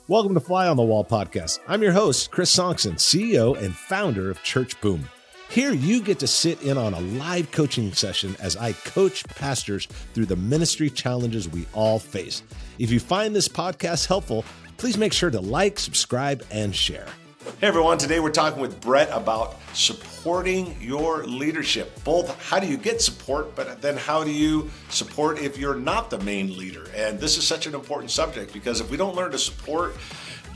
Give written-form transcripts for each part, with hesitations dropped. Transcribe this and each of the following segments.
Welcome to Fly on the Wall podcast. I'm your host, Chris Sonkson, CEO and founder of Church Boom. Here you get to sit in on a live coaching session as I coach pastors through the ministry challenges we all face. If you find this podcast helpful, please make sure to like, subscribe, and share. Hey everyone, today we're talking with Brett about supporting your leadership. Both how do you get support, but then how do you support if you're not the main leader? And this is such an important subject because if we don't learn to support,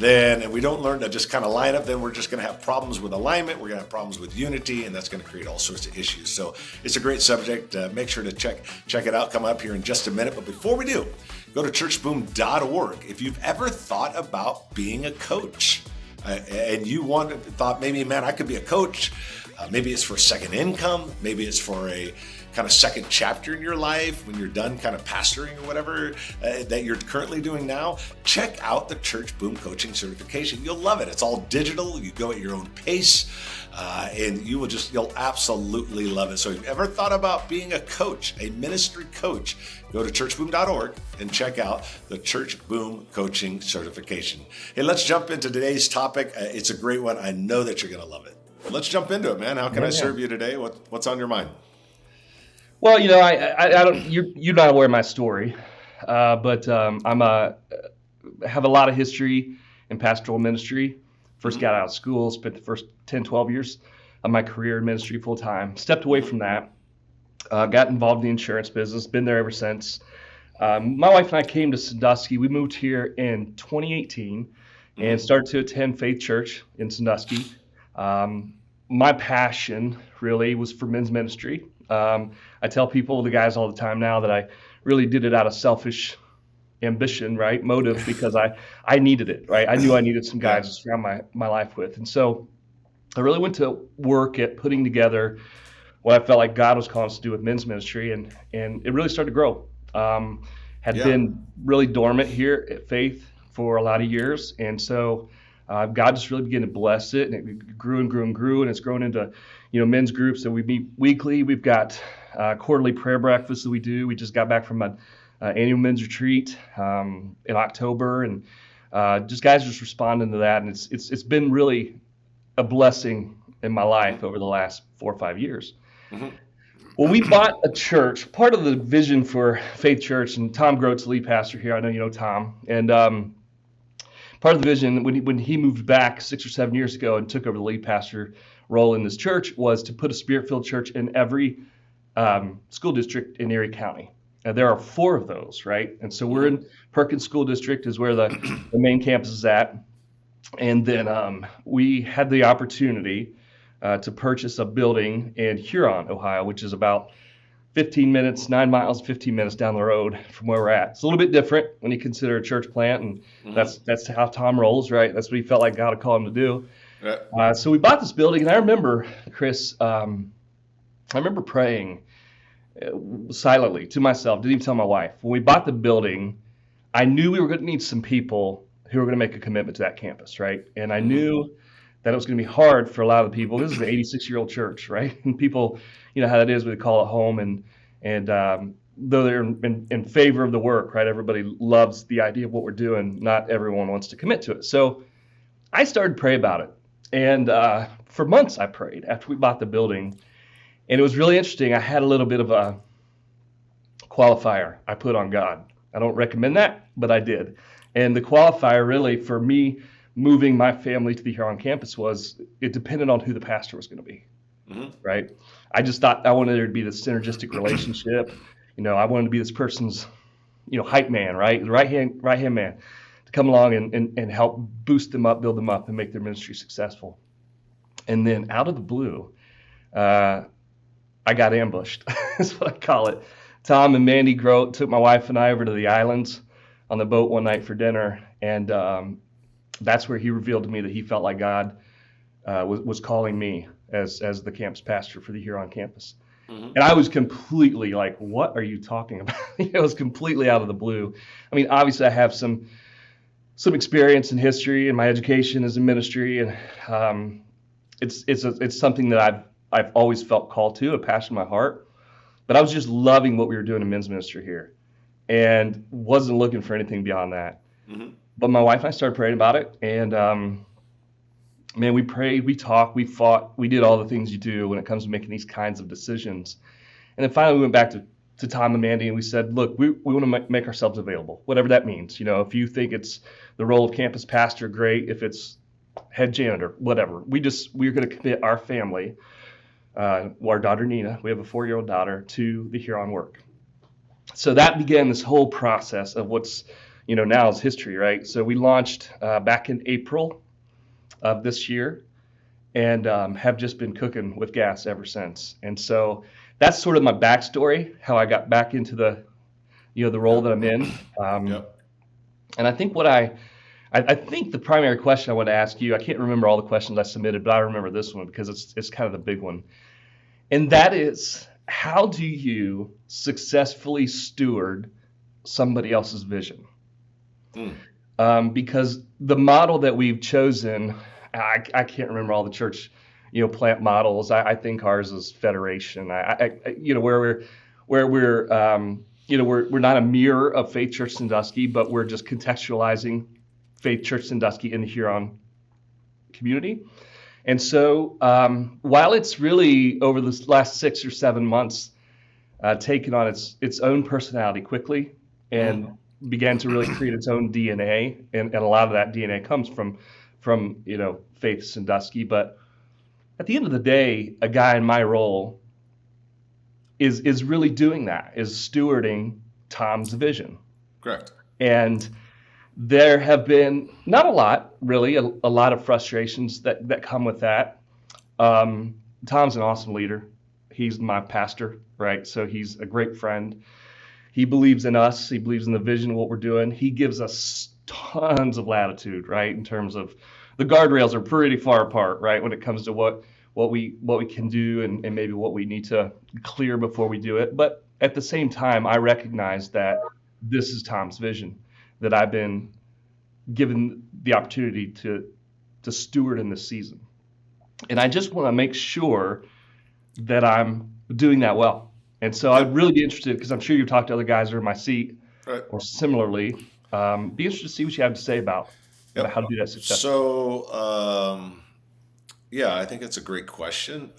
and we don't learn to just kind of line up, then we're just going to have problems with alignment, we're going to have problems with unity, and that's going to create all sorts of issues. So it's a great subject. Make sure to check it out, come up here in just a minute. But before we do, go to churchboom.org. If you've ever thought about being a coach, and you thought maybe, man, I could be a coach. Maybe it's for second income. Maybe it's for a kind of second chapter in your life when you're done kind of pastoring or whatever that you're currently doing now. Check out the Church Boom Coaching Certification. You'll love it. It's all digital. You go at your own pace. And you'll absolutely love it. So if you've ever thought about being a coach, a ministry coach, go to churchboom.org and check out the Church Boom Coaching Certification. Hey, let's jump into today's topic. It's a great one. I know that you're going to love it. Let's jump into it, man. How can I serve you today? What's on your mind? Well, you know, I don't. You're not aware of my story, but have a lot of history in pastoral ministry. First got out of school, spent the first 10, 12 years of my career in ministry full time. Stepped away from that, got involved in the insurance business, been there ever since. My wife and I came to Sandusky. We moved here in 2018 and started to attend Faith Church in Sandusky. My passion really was for men's ministry. I tell people, the guys all the time now, that I really did it out of selfish ambition, right? Motive, because I needed it, right? I knew I needed some guys to surround my life with. And so I really went to work at putting together what I felt like God was calling us to do with men's ministry. And it really started to grow. Been really dormant here at Faith for a lot of years. And so God just really began to bless it, and it grew and grew and grew. And it's grown into, men's groups that we meet weekly. We've got quarterly prayer breakfasts that we do. We just got back from an annual men's retreat in October, and just guys just responding to that, and it's been really a blessing in my life over the last 4 or 5 years. Mm-hmm. Well, we bought a church. Part of the vision for Faith Church, and Tom Grote's the lead pastor here. I know you know Tom, and part of the vision when he moved back 6 or 7 years ago and took over the lead pastor role in this church was to put a Spirit-filled church in every school district in Erie County. There are 4 of those, right? And so we're in Perkins School District is where the main campus is at. And then we had the opportunity to purchase a building in Huron, Ohio, which is about 15 minutes, 9 miles, 15 minutes down the road from where we're at. It's a little bit different when you consider a church plant, and that's how Tom rolls, right? That's what he felt like God had called him to do. Yeah. So we bought this building, and I remember, Chris, I remember praying silently to myself, didn't even tell my wife. When we bought the building, I knew we were going to need some people who were going to make a commitment to that campus, right? And I knew that it was going to be hard for a lot of the people. This is an 86-year-old church, right? And people, you know how that is, we call it home, and though they're in favor of the work, right? Everybody loves the idea of what we're doing. Not everyone wants to commit to it. So I started to pray about it. And for months I prayed after we bought the building. And it was really interesting. I had a little bit of a qualifier I put on God. I don't recommend that, but I did. And the qualifier really for me moving my family to the Huron campus was it depended on who the pastor was going to be, right? I just thought I wanted there to be this synergistic relationship. I wanted to be this person's, hype man, right? The right hand man to come along and help boost them up, build them up, and make their ministry successful. And then out of the blue, I got ambushed. That's what I call it. Tom and Mandy Grote took my wife and I over to the islands on the boat one night for dinner, and that's where he revealed to me that he felt like God was calling me as the campus pastor for the Huron campus. And I was completely like, what are you talking about? It was completely out of the blue. I mean, obviously I have some experience in history, and my education is in ministry, and it's something that I've always felt called to, a passion in my heart. But I was just loving what we were doing in men's ministry here and wasn't looking for anything beyond that. But my wife and I started praying about it, and man, we prayed, we talked, we fought, we did all the things you do when it comes to making these kinds of decisions. And then finally we went back to Tom and Mandy, and we said, look, we want to make ourselves available, whatever that means. If you think it's the role of campus pastor, great. If it's head janitor, whatever. We're going to commit our family, our daughter Nina, we have a 4-year-old daughter, to the Huron work. So that began this whole process of what's now is history, right? So we launched back in April of this year, and have just been cooking with gas ever since. And so that's sort of my backstory, how I got back into the role that I'm in. And I think I think the primary question I want to ask you, I can't remember all the questions I submitted, but I remember this one because it's kind of the big one. And that is, how do you successfully steward somebody else's vision? Because the model that we've chosen, I can't remember all the church, plant models. I think ours is Federation. Where we're not a mirror of Faith Church Sandusky, but we're just contextualizing Faith Church Sandusky in the Huron community. And so while it's really over the last 6 or 7 months taken on its own personality quickly and began to really create its own DNA, and a lot of that DNA comes from Faith Sandusky. But at the end of the day, a guy in my role is really doing that, is stewarding Tom's vision. Correct. And there have been not a lot, really, a lot of frustrations that come with that. Tom's an awesome leader. He's my pastor, right? So he's a great friend. He believes in us. He believes in the vision of what we're doing. He gives us tons of latitude, right? In terms of the guardrails are pretty far apart, right? When it comes to what we can do and maybe what we need to clear before we do it. But at the same time, I recognize that this is Tom's vision that I've been given the opportunity to steward in this season. And I just want to make sure that I'm doing that well. And so I'd really be interested, because I'm sure you've talked to other guys that are in my seat, right, or similarly, be interested to see what you have to say about how to do that successfully. So, I think it's a great question,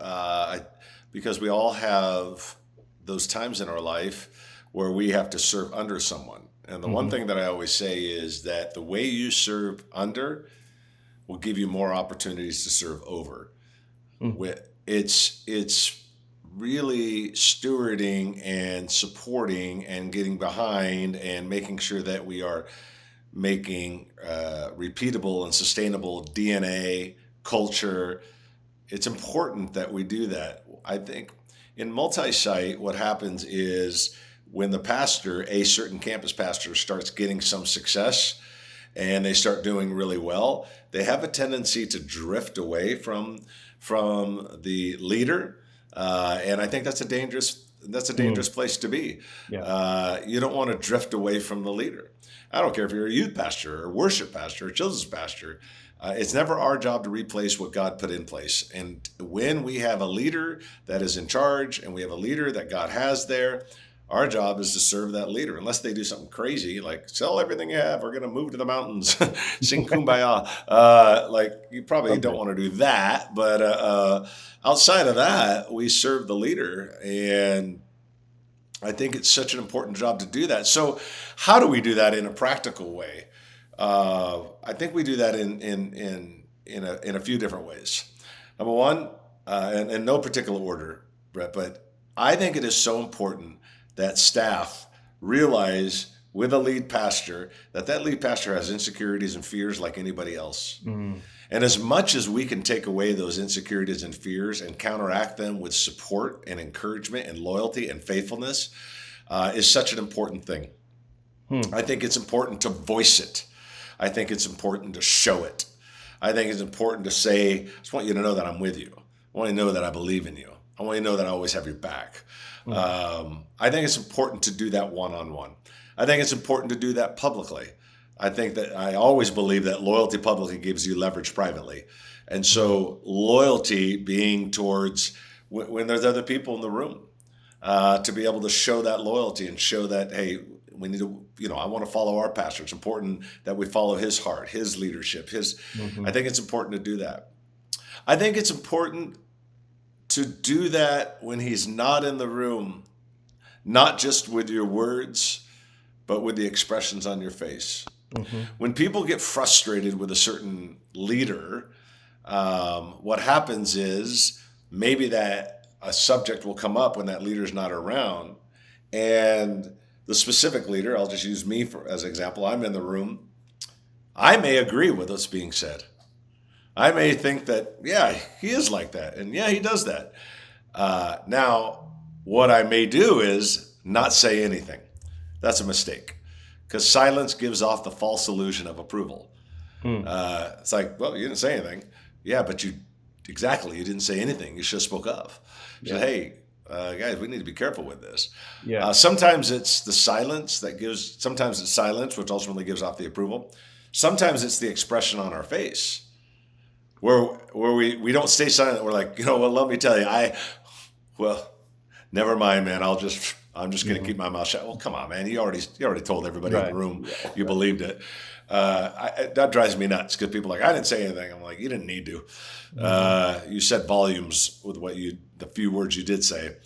because we all have those times in our life where we have to serve under someone. And the one thing that I always say is that the way you serve under will give you more opportunities to serve over. It's really stewarding and supporting and getting behind and making sure that we are making repeatable and sustainable DNA, culture. It's important that we do that. I think in multi-site, what happens is when the pastor, a certain campus pastor, starts getting some success and they start doing really well, they have a tendency to drift away from the leader. And I think that's a dangerous place to be. Yeah. You don't want to drift away from the leader. I don't care if you're a youth pastor or worship pastor or children's pastor. It's never our job to replace what God put in place. And when we have a leader that is in charge and we have a leader that God has there, our job is to serve that leader, unless they do something crazy like sell everything you have, we're going to move to the mountains, sing kumbaya. You probably don't want to do that. But outside of that, we serve the leader. And I think it's such an important job to do that. So how do we do that in a practical way? I think we do that in a few different ways. Number one, and in no particular order, Brett, but I think it is so important that staff realize with a lead pastor that lead pastor has insecurities and fears like anybody else. And as much as we can take away those insecurities and fears and counteract them with support and encouragement and loyalty and faithfulness, is such an important thing. I think it's important to voice it. I think it's important to show it. I think it's important to say, I just want you to know that I'm with you. I want you to know that I believe in you. I want you to know that I always have your back. I think it's important to do that one-on-one. I think it's important to do that publicly. I always believe that loyalty publicly gives you leverage privately. And so loyalty being towards when there's other people in the room, to be able to show that loyalty and show that, hey, we need to I want to follow our pastor. It's important that we follow his heart, his leadership, I think it's important to do that. I think it's important to do that when he's not in the room, not just with your words, but with the expressions on your face. When people get frustrated with a certain leader, what happens is maybe that a subject will come up when that leader's not around, and the specific leader, I'll just use me as an example, I'm in the room, I may agree with what's being said. I may think that, yeah, he is like that, and yeah, he does that. Now, what I may do is not say anything. That's a mistake, because silence gives off the false illusion of approval. It's like, well, you didn't say anything. Yeah, but you didn't say anything. You should have spoke up. You said, hey, guys, we need to be careful with this. Sometimes it's the silence sometimes it's silence, which ultimately gives off the approval. Sometimes it's the expression on our face where we don't stay silent. We're like, well, let me tell you, never mind, man. I'm just going to keep my mouth shut. Well, come on, man. You already told everybody in the room you believed it. That drives me nuts, because people are like, I didn't say anything. I'm like, you didn't need to. You said volumes with the few words you did say.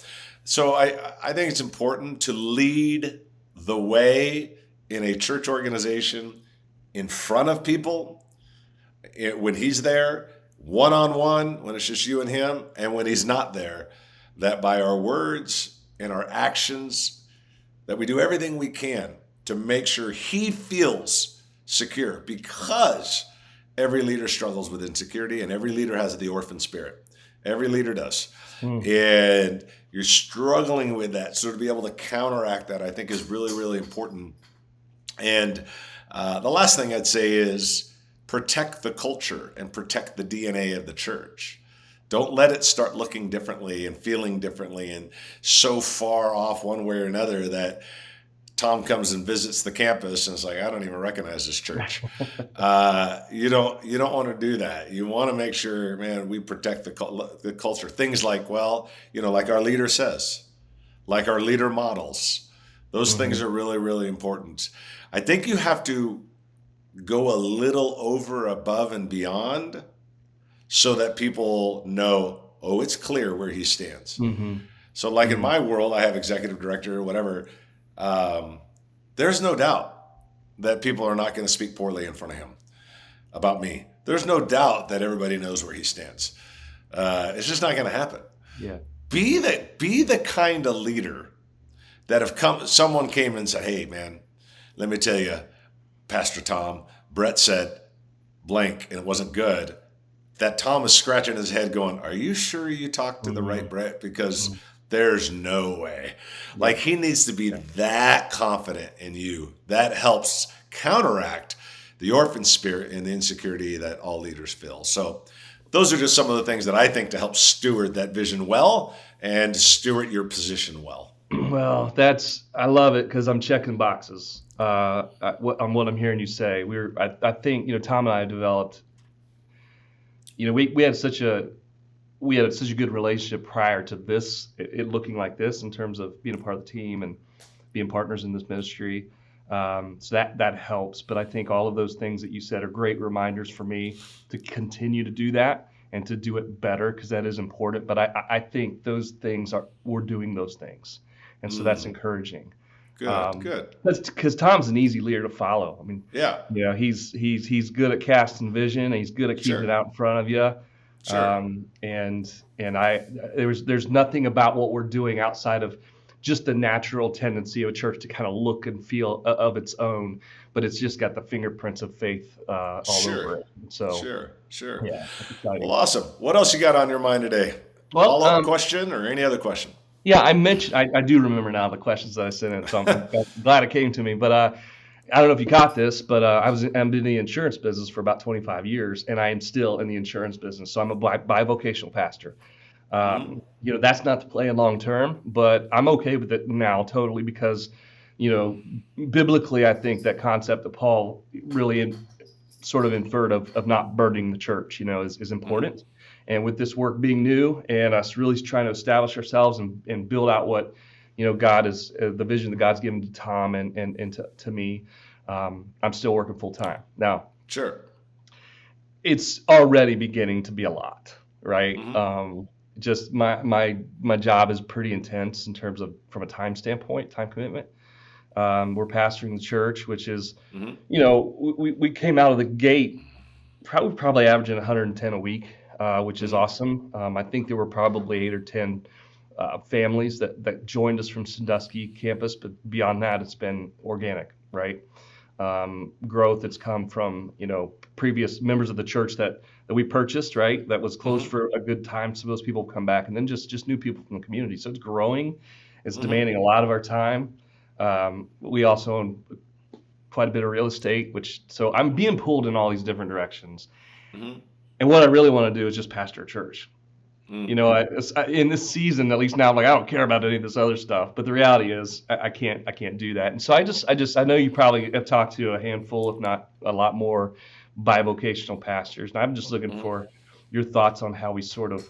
So I think it's important to lead the way in a church organization in front of people when he's there, one-on-one, when it's just you and him, and when he's not there, that by our words and our actions, that we do everything we can to make sure he feels secure, because every leader struggles with insecurity, and every leader has the orphan spirit. Every leader does. And you're struggling with that. So to be able to counteract that, I think, is really, really important. And the last thing I'd say is protect the culture and protect the DNA of the church. Don't let it start looking differently and feeling differently and so far off one way or another that Tom comes and visits the campus and it's like, I don't even recognize this church. You don't want to do that. You want to make sure, man, we protect the culture. Things like, like our leader says, like our leader models. Those things are really, really important. I think you have to go a little over, above, and beyond so that people know, it's clear where he stands. So like in my world, I have executive director or whatever. There's no doubt that people are not going to speak poorly in front of him about me. There's no doubt that everybody knows where he stands. It's just not going to happen. Be the kind of leader that someone came and said, hey, man, let me tell you, Pastor Tom, Brett said blank and it wasn't good. That Tom is scratching his head going, are you sure you talked to the right Brett? Because there's no way. Like, he needs to be that confident in you. That helps counteract the orphan spirit and the insecurity that all leaders feel. So those are just some of the things that I think to help steward that vision well and steward your position well. Well, I love it, because I'm checking boxes on what I'm hearing you say. I think, Tom and I developed, we had such a good relationship prior to this, it looking like this, in terms of being a part of the team and being partners in this ministry. So that helps. But I think all of those things that you said are great reminders for me to continue to do that and to do it better, because that is important. But I think those things we're doing those things. And so that's encouraging. Good. That's because Tom's an easy leader to follow. I mean, he's good at casting vision, and he's good at keeping it out in front of you. There's nothing about what we're doing outside of just the natural tendency of a church to kind of look and feel of its own, but it's just got the fingerprints of faith all over it. So sure. Yeah, that's exciting. Well, awesome. What else you got on your mind today? Follow-up question or any other question? Yeah, I mentioned, I do remember now the questions that I sent in, so I'm glad it came to me. But I don't know if you caught this, but I've been in the insurance business for about 25 years, and I am still in the insurance business. So I'm a bivocational pastor. That's not the plan long term, but I'm okay with it now totally, because, biblically, I think that concept that Paul really sort of inferred of not burdening the church, is important. And with this work being new and us really trying to establish ourselves and build out what, God is the vision that God's given to Tom and to me. I'm still working full time now. Sure. It's already beginning to be a lot, right? Mm-hmm. Just my job is pretty intense in terms of from a time standpoint, time commitment. We're pastoring the church, which is, Mm-hmm. we came out of the gate probably averaging 110 a week, which is Mm-hmm. awesome. I think there were probably 8 or 10 families that joined us from Sandusky campus, but beyond that, it's been organic, right? Growth that's come from previous members of the church that we purchased, right? That was closed Mm-hmm. for a good time. Some of those people come back, and then just new people from the community. So it's growing. It's Mm-hmm. demanding a lot of our time. We also own quite a bit of real estate, so I'm being pulled in all these different directions. Mm-hmm. And what I really want to do is just pastor a church. Mm-hmm. In this season, at least now, I'm like, I don't care about any of this other stuff. But the reality is, I can't do that. And so I know you probably have talked to a handful, if not a lot more, bivocational pastors. And I'm just looking Mm-hmm. for your thoughts on how we sort of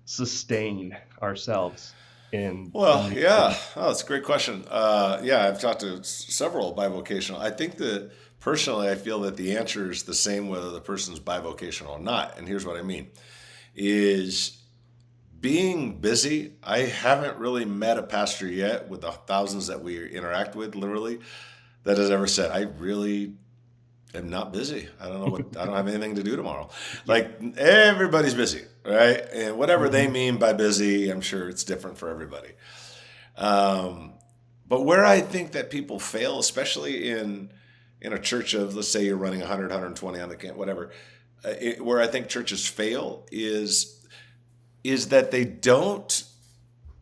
sustain ourselves in Well, these yeah. things. Oh, that's a great question. Yeah, I've talked to several bivocational. I think that personally, I feel that the answer is the same whether the person's bivocational or not. And here's what I mean: is being busy. I haven't really met a pastor yet, with the thousands that we interact with, literally, that has ever said, "I really am not busy. I don't know what. I don't have anything to do tomorrow." Yeah. Like, everybody's busy, right? And whatever they Mhm. mean by busy, I'm sure it's different for everybody. Um, but where I think that people fail, especially in a church of, let's say you're running 100, 120 on the camp, whatever, where I think churches fail is that they don't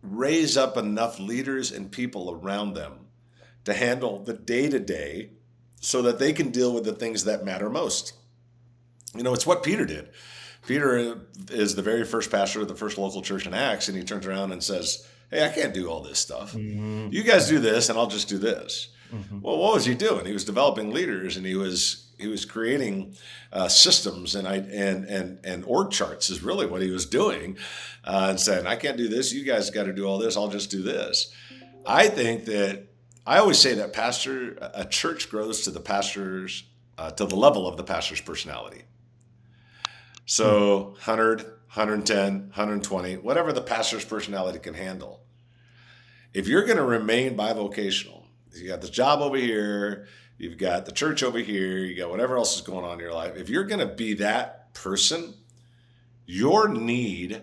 raise up enough leaders and people around them to handle the day to day, so that they can deal with the things that matter most. It's what Peter did. Peter is the very first pastor of the first local church in Acts, and he turns around and says, "Hey, I can't do all this stuff. Mhm. You guys do this, and I'll just do this." Mhm. Well, what was he doing? He was developing leaders, and he was creating systems and org charts is really what he was doing, and saying, "I can't do this. You guys got to do all this. I'll just do this." I think that I always say that a church grows to the pastor's to the level of the pastor's personality. Mhm. So 100, 110, 120, whatever the pastor's personality can handle. If you're going to remain bivocational, you got the job over here, you've got the church over here, you got whatever else is going on in your life. If you're going to be that person, your need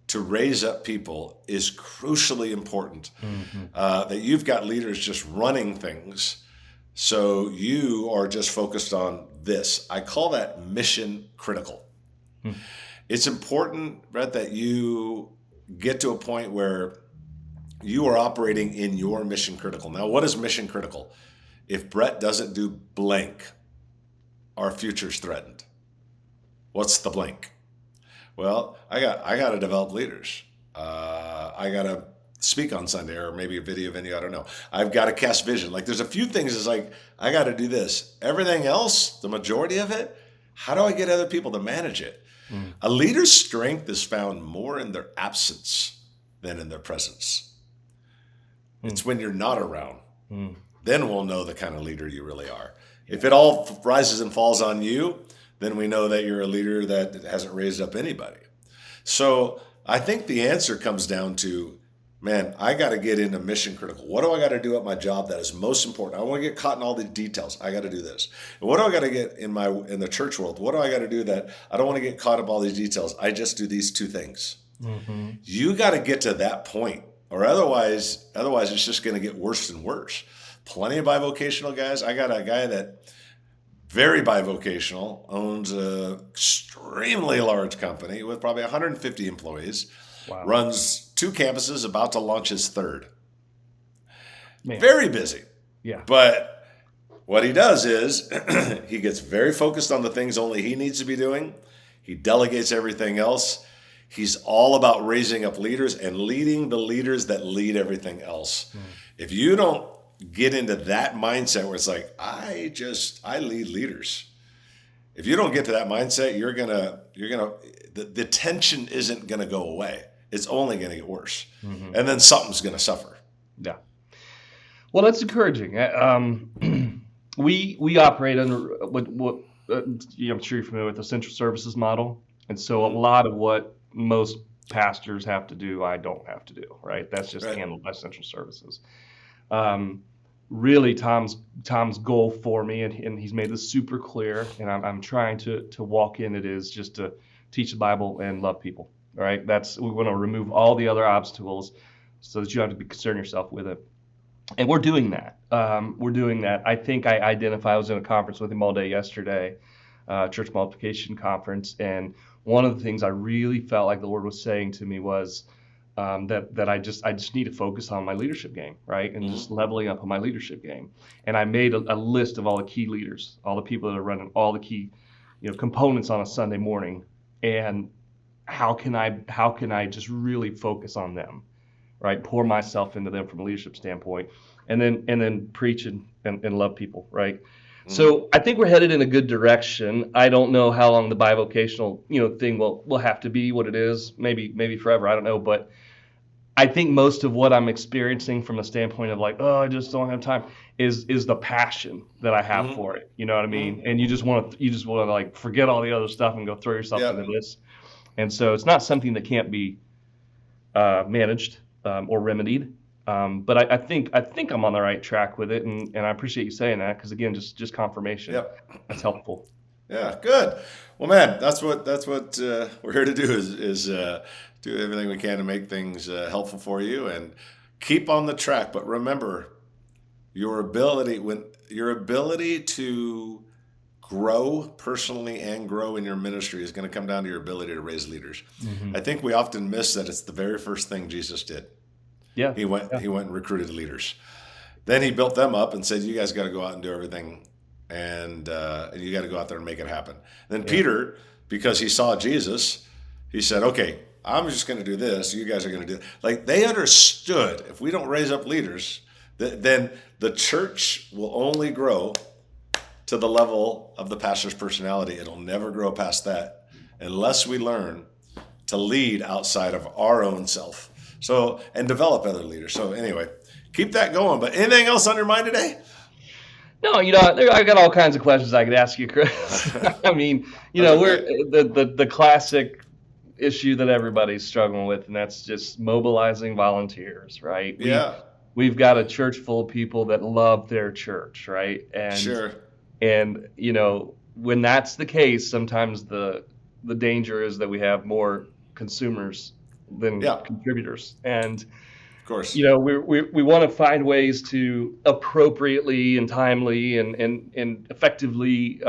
to raise up people is crucially important. Mhm. That you've got leaders just running things, so you are just focused on this. I call that mission critical. Mhm. It's important, Brett, that you get to a point where you are operating in your mission critical. Now, what is mission critical? If Brett doesn't do blank, our future's threatened. What's the blank? Well, I got to develop leaders. I got to speak on Sunday, or maybe a video venue. I don't know. I've got to cast vision. Like, there's a few things. It's like, I got to do this. Everything else, the majority of it, how do I get other people to manage it? Mhm. A leader's strength is found more in their absence than in their presence. It's when you're not around. Mhm. Then we'll know the kind of leader you really are. If it all rises and falls on you, then we know that you're a leader that hasn't raised up anybody. So I think the answer comes down to, man, I got to get into mission critical. What do I got to do at my job that is most important? I want to get caught in all the details. I got to do this. And what do I got to get in the church world? What do I got to do that I don't want to get caught up all these details? I just do these two things. Mhm. You got to get to that point, or otherwise it's just going to get worse and worse. Plenty of bivocational guys. I got a guy that very bivocational, owns an extremely large company with probably 150 employees, Wow. runs 2 campuses, about to launch his 3rd. Man. Very busy. Yeah. But what he does is he gets very focused on the things only he needs to be doing. He delegates everything else. He's all about raising up leaders and leading the leaders that lead everything else. If you don't get into that mindset where it's like, I lead leaders. If you don't get to that mindset, the tension isn't gonna go away. It's only gonna get worse. And then something's gonna suffer. Yeah. Well, that's encouraging. We operate under what I'm sure you're familiar with the central services model, and so a lot of what most pastors have to do, I don't have to do. Right? That's just Right. handled by central services. Um, Really, Tom's goal for me, and he's made this super clear, and I'm trying to walk in it, is just to teach the Bible and love people. All right? We want to remove all the other obstacles so that you don't have to concern yourself with it. And we're doing that. I think I was in a conference with him all day yesterday, church multiplication conference, and one of the things I really felt like the Lord was saying to me was that I just need to focus on my leadership game, right, and just leveling up on my leadership game. And I made a list of all the key leaders, all the people that are running all the key, components on a Sunday morning, and how can I just really focus on them, right? Pour myself into them from a leadership standpoint, and then preach and love people, right? So I think we're headed in a good direction. I don't know how long the bivocational thing will have to be what it is. Maybe forever. I don't know, but I think most of what I'm experiencing from a standpoint of like, oh, I just don't have time, is the passion that I have for it. You know what I mean? And you just want to like forget all the other stuff and go throw yourself into this. And so it's not something that can't be managed or remedied. But I think I'm on the right track with it, and I appreciate you saying that, because again, just confirmation. That's helpful. Yeah, good. Well, man, that's what we're here to do is do everything we can to make things helpful for you and keep on the track. But remember, your ability to grow personally and grow in your ministry is going to come down to your ability to raise leaders. I think we often miss that it's the very first thing Jesus did. Yeah. He went and recruited leaders. Then he built them up and said, you guys got to go out and do everything, and you got to go out there and make it happen. Then Peter, because he saw Jesus, he said, okay, I'm just going to do this. You guys are going to do it. Like, they understood, if we don't raise up leaders, then the church will only grow to the level of the pastor's personality. It'll never grow past that unless we learn to lead outside of our own self. So, and develop other leaders. So anyway, keep that going. But anything else on your mind today? No, I got all kinds of questions I could ask you, Chris. I mean, we're the classic issue that everybody's struggling with, and that's just mobilizing volunteers, right? We've got a church full of people that love their church, right? And sure. And when that's the case, sometimes the danger is that we have more consumers than contributors. And of course, we want to find ways to appropriately and timely and effectively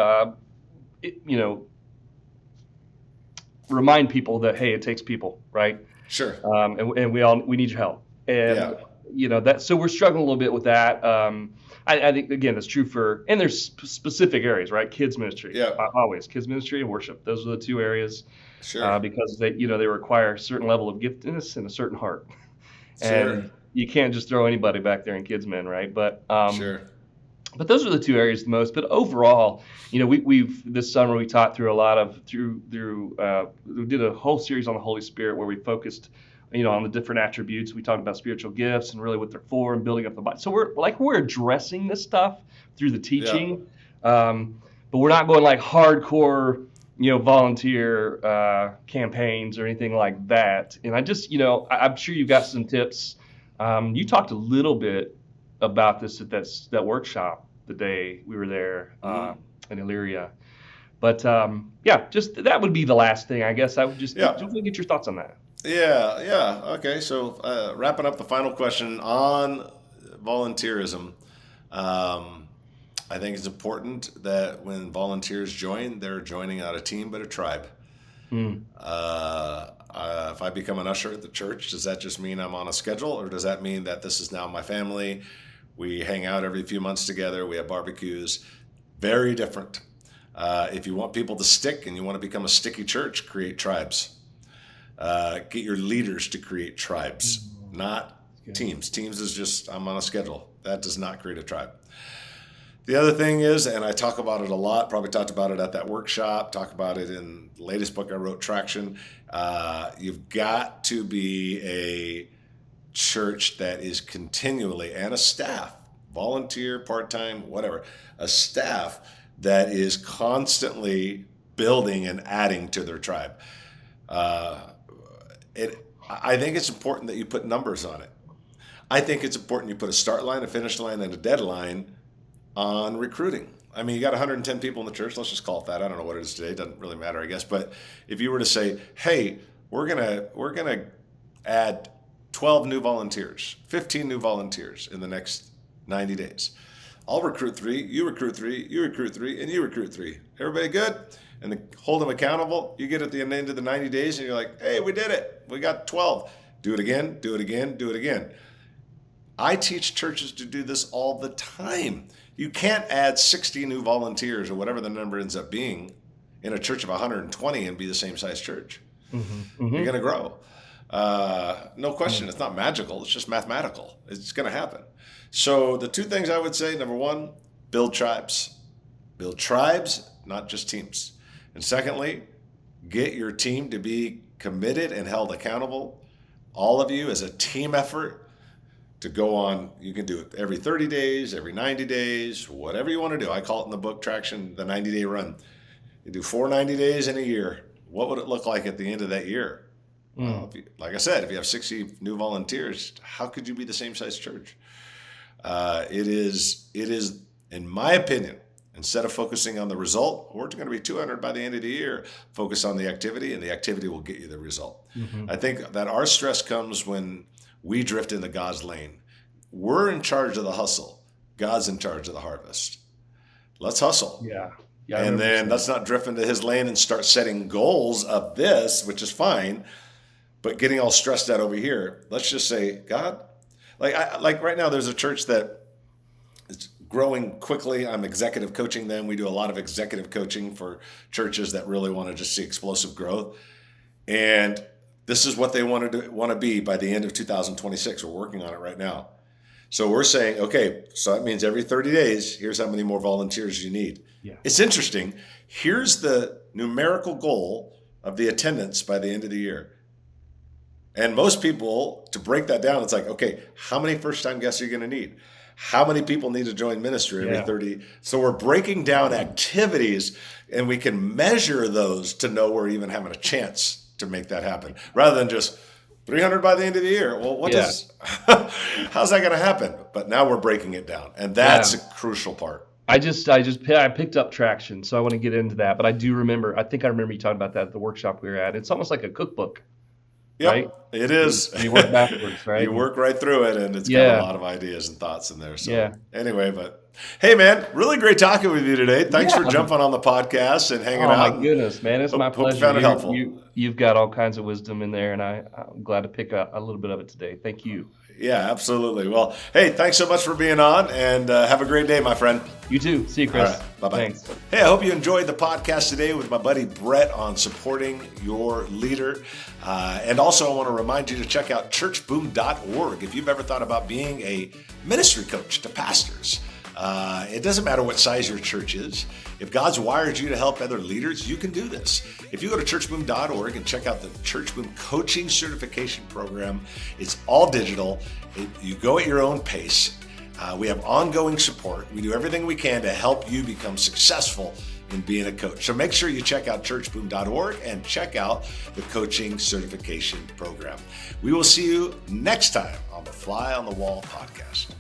remind people that, hey, it takes people, right? Sure. And we need your help. And so we're struggling a little bit with that. I think, again, that's true and there's specific areas, right? Kids ministry, always kids ministry and worship. Those are the two areas, because they require a certain level of giftedness and a certain heart, and you can't just throw anybody back there in kids men, right? But but those are the two areas the most. But overall, we've this summer we taught through a lot of we did a whole series on the Holy Spirit where we focused on the different attributes. We talked about spiritual gifts and really what they're for and building up the body. So we're addressing this stuff through the teaching, but we're not going like hardcore, volunteer campaigns or anything like that. And I just, I'm sure you've got some tips. You talked a little bit about this at that workshop the day we were there in Illyria. But just that would be the last thing, I guess. I would just get your thoughts on that. Yeah. Okay, so wrapping up the final question on volunteerism, I think it's important that when volunteers join, they're joining not a team but a tribe. If I become an usher at the church, does that just mean I'm on a schedule, or does that mean that this is now my family? We hang out every few months together. We have barbecues. Very different. If you want people to stick and you want to become a sticky church, create tribes. Get your leaders to create tribes, not teams. Teams is just, I'm on a schedule. That does not create a tribe. The other thing is, and I talk about it a lot, probably talked about it at that workshop, talk about it in the latest book I wrote, Traction. You've got to be a church that is continually, and a staff, volunteer, part-time, whatever, a staff that is constantly building and adding to their tribe. I think it's important that you put numbers on it. I think it's important you put a start line, a finish line, and a deadline on recruiting. I mean, you got 110 people in the church. Let's just call it that. I don't know what it is today. It doesn't really matter, I guess. But if you were to say, hey, we're gonna add 12 new volunteers, 15 new volunteers in the next 90 days. I'll recruit 3, you recruit 3, you recruit 3, and you recruit 3. Everybody good? And then hold them accountable. You get at the end of the 90 days and you're like, hey, we did it. We got 12. Do it again, do it again, do it again. I teach churches to do this all the time. You can't add 60 new volunteers or whatever the number ends up being in a church of 120 and be the same size church. Mm-hmm. You're going to grow. No question. It's not magical. It's just mathematical. It's going to happen. So the 2 things I would say, number 1, build tribes. Build tribes, not just teams. And secondly, get your team to be committed and held accountable. All of you as a team effort to go on. You can do it every 30 days, every 90 days, whatever you want to do. I call it in the book Traction, the 90-day run. You do 4 90 days in a year. What would it look like at the end of that year? Well, like I said, if you have 60 new volunteers, how could you be the same size church? It is, in my opinion, instead of focusing on the result, we're going to be 200 by the end of the year. Focus on the activity, and the activity will get you the result. Mm-hmm. I think that our stress comes when we drift into God's lane. We're in charge of the hustle. God's in charge of the harvest. Let's hustle. Yeah. And then let's not drift into his lane and start setting goals of this, which is fine, but getting all stressed out over here. Let's just say, God, like right now, there's a church that is growing quickly. I'm executive coaching them. We do a lot of executive coaching for churches that really want to just see explosive growth. And this is what they want to be by the end of 2026. We're working on it right now. So we're saying, okay, so that means every 30 days, here's how many more volunteers you need. Yeah. It's interesting. Here's the numerical goal of the attendance by the end of the year. And most people, to break that down, it's like, okay, how many first-time guests are you going to need? How many people need to join ministry every 30? So we're breaking down activities, and we can measure those to know we're even having a chance to make that happen, rather than just 300 by the end of the year. Well, how's that going to happen? But now we're breaking it down, and that's a crucial part. I picked up Traction, so I want to get into that. But I think I remember you talking about that at the workshop we were at. It's almost like a cookbook. Yep, right? It is. You work backwards, right? You work right through it, and it's got a lot of ideas and thoughts in there. So anyway, but hey, man, really great talking with you today. Thanks for jumping on the podcast and hanging out. Oh, my goodness, man. It's my pleasure. Hope you found it helpful. You've got all kinds of wisdom in there, and I'm glad to pick up a little bit of it today. Thank you. Yeah, absolutely. Well, hey, thanks so much for being on, and have a great day, my friend. You too. See you, Chris. All right. Bye-bye. Thanks. Hey, I hope you enjoyed the podcast today with my buddy Brett on supporting your leader. And also, I want to remind you to check out churchboom.org if you've ever thought about being a ministry coach to pastors. It doesn't matter what size your church is. If God's wired you to help other leaders, you can do this. If you go to churchboom.org and check out the Churchboom Coaching Certification Program, it's all digital. You go at your own pace. We have ongoing support. We do everything we can to help you become successful in being a coach. So make sure you check out churchboom.org and check out the Coaching Certification Program. We will see you next time on the Fly on the Wall podcast.